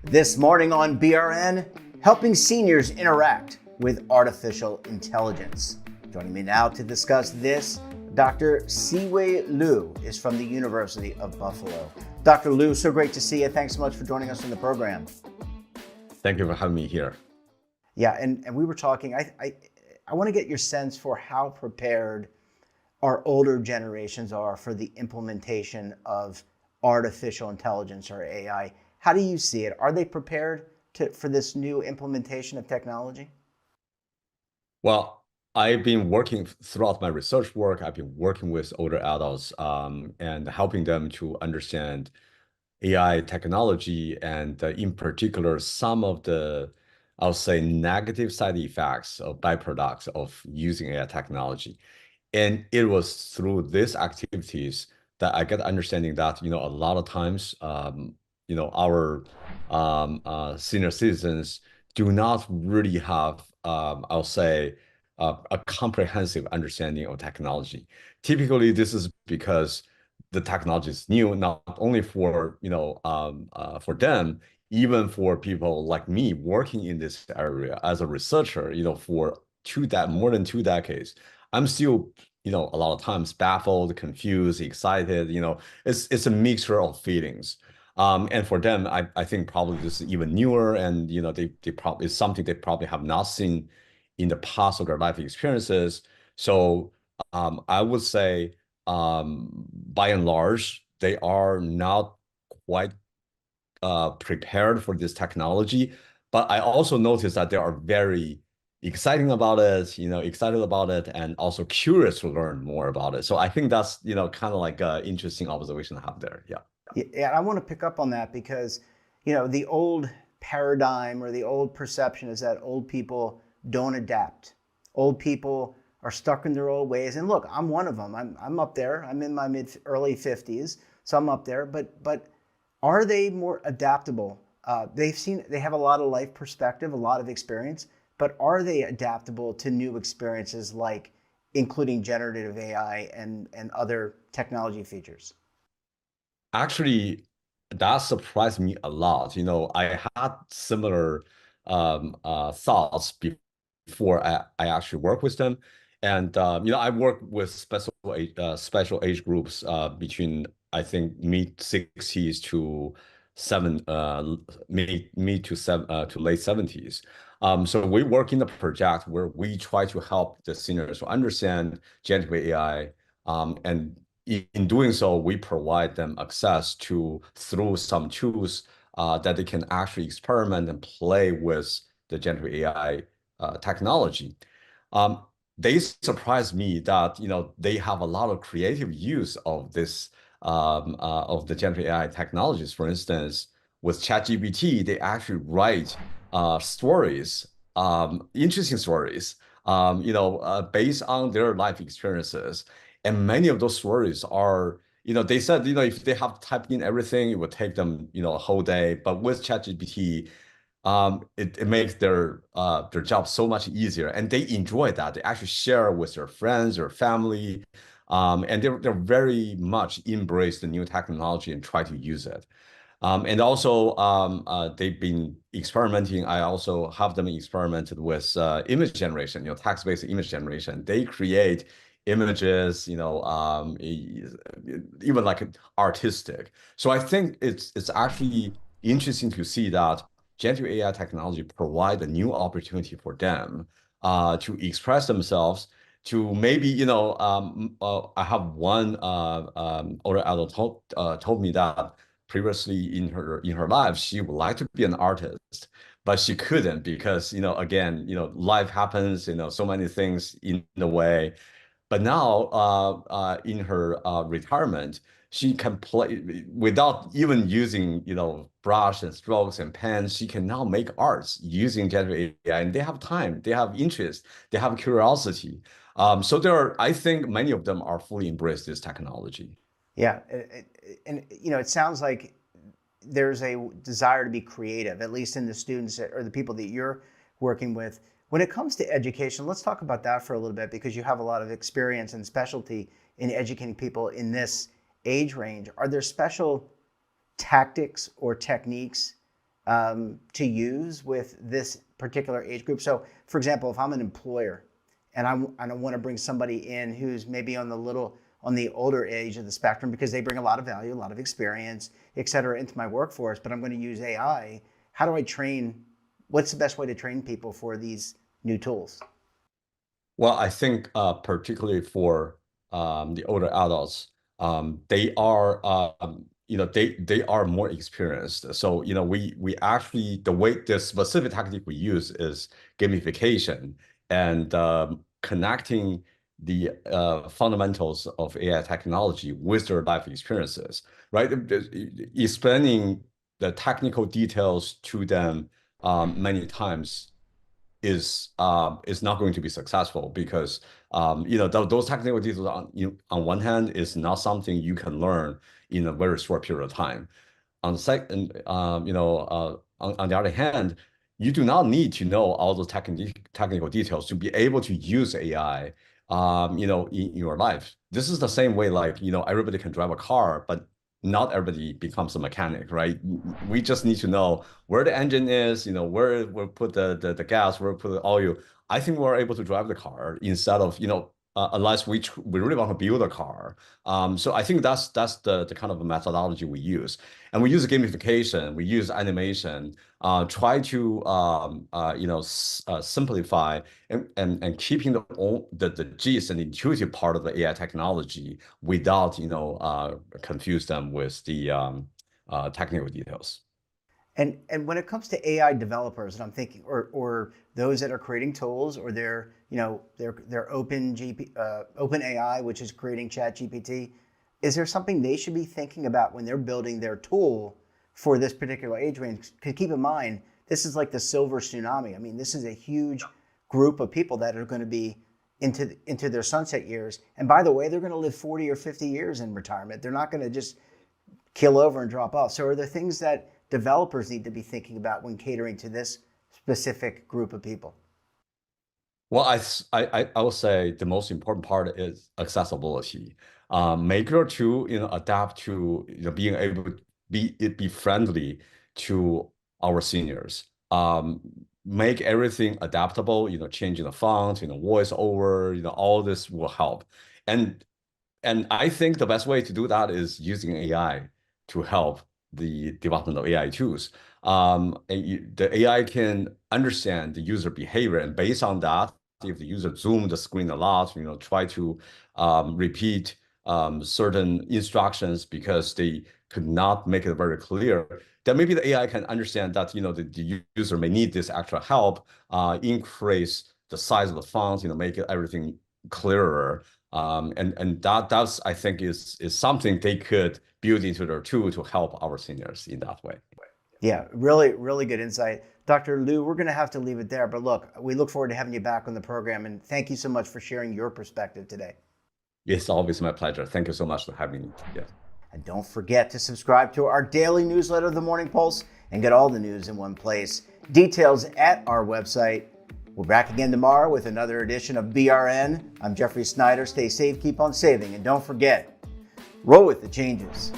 This morning on BRN, helping seniors interact with artificial intelligence. Joining me now to discuss this, Dr. Siwei Liu is from the University of Buffalo. Dr. Liu, so great to see you. Thanks so much for joining us on the program. Thank you for having me here. Yeah, and we were talking, I want to get your sense for how prepared our older generations are for the implementation of artificial intelligence or AI. How do you see it? Are they prepared for this new implementation of technology? Well, I've been working throughout my research work. I've been working with older adults and helping them to understand AI technology and in particular, some of the, I'll say, negative side effects or byproducts of using AI technology. And it was through these activities that I get understanding that, a lot of times, our senior citizens do not really have, I'll say, a comprehensive understanding of technology. Typically, this is because the technology is new, not only for, for them, even for people like me working in this area as a researcher, for more than 2 decades. I'm still, a lot of times baffled, confused, excited, it's a mixture of feelings. And for them, I think probably this is even newer and, they probably, it's something they probably have not seen in the past of their life experiences. So I would say, by and large, they are not quite prepared for this technology. But I also noticed that they are very excited about it, and also curious to learn more about it. So I think that's, kind of like an interesting observation to have there. Yeah. Yeah, I want to pick up on that because, the old paradigm or the old perception is that old people don't adapt. Old people are stuck in their old ways. And look, I'm one of them. I'm up there. I'm in my early 50s, so I'm up there. But are they more adaptable? They have a lot of life perspective, a lot of experience, but are they adaptable to new experiences like including generative AI and other technology features? Actually, that surprised me a lot. I had similar thoughts before I actually work with them. And I work with special age groups between, I think, mid 60s to seven mid to late 70s. So we work in a project where we try to help the seniors to understand generative AI, and in doing so, we provide them access through some tools that they can actually experiment and play with the generative AI technology. Um, they surprised me that they have a lot of creative use of this of the generative AI technologies. For instance, with ChatGPT, they actually write stories, interesting stories, based on their life experiences. And many of those stories are, they said, if they have typed in everything, it would take them, a whole day. But with ChatGPT, it makes their job so much easier, and they enjoy that. They actually share with their friends or family, and they're very much embrace the new technology and try to use it. And also, they've been experimenting. I also have them experimented with image generation, text-based image generation. They create images, even like artistic. So I think it's actually interesting to see that generative AI technology provide a new opportunity for them to express themselves. To maybe, I have one older adult told me that previously in her life she would like to be an artist, but she couldn't because again life happens, so many things in the way. But now in her retirement, she can play without even using brush and strokes and pens. She can now make arts using generative AI, and they have time, they have interest, they have curiosity. So I think many of them are fully embrace this technology. Yeah, and it sounds like there's a desire to be creative, at least in the students or the people that you're working with. When it comes to education, let's talk about that for a little bit because you have a lot of experience and specialty in educating people in this age range, are there special tactics or techniques to use with this particular age group? So, for example, if I'm an employer and I want to bring somebody in who's maybe on the older age of the spectrum because they bring a lot of value, a lot of experience, et cetera, into my workforce, but I'm going to use AI. How do I train? What's the best way to train people for these new tools? Well, I think particularly for the older adults, they are they are more experienced. So we actually the specific technique we use is gamification and connecting the fundamentals of AI technology with their life experiences, right? Explaining the technical details to them many times is not going to be successful because those technical details on one hand is not something you can learn in a very short period of time. On the second, on the other hand, you do not need to know all those technical details to be able to use AI, in your life. This is the same way, like, everybody can drive a car, but not everybody becomes a mechanic, right? We just need to know where the engine is, where we put the gas, where we put the oil. I think we're able to drive the car instead of, unless we really want to build a car. So I think that's the kind of methodology we use. And we use gamification, we use animation, try to simplify and keeping the gist and intuitive part of the AI technology without confuse them with the technical details. And when it comes to AI developers, and I'm thinking, or those that are creating tools, or they're open AI, which is creating Chat GPT, is there something they should be thinking about when they're building their tool for this particular age range? Because keep in mind, this is like the silver tsunami. I mean, this is a huge group of people that are going to be into their sunset years. And by the way, they're going to live 40 or 50 years in retirement. They're not going to just kill over and drop off. So are there things that developers need to be thinking about when catering to this specific group of people? Well, I will say the most important part is accessibility. Make your tool, adapt to being able to be friendly to our seniors. Make everything adaptable. Changing the font, voice over, all this will help. And and I think the best way to do that is using AI to help the development of AI tools. The AI can understand the user behavior, and based on that, if the user zoom the screen a lot, try to repeat certain instructions because they could not make it very clear, then maybe the AI can understand that the user may need this extra help, increase the size of the font, make it everything clearer. And that's I think is something they could build into their tool to help our seniors in that way. Yeah, really, really good insight. Dr. Liu, we're going to have to leave it there. But look, we look forward to having you back on the program. And thank you so much for sharing your perspective today. It's always my pleasure. Thank you so much for having me. Yes. And don't forget to subscribe to our daily newsletter, The Morning Pulse, and get all the news in one place. Details at our website. We're back again tomorrow with another edition of BRN. I'm Jeffrey Snyder. Stay safe, keep on saving, and don't forget, roll with the changes.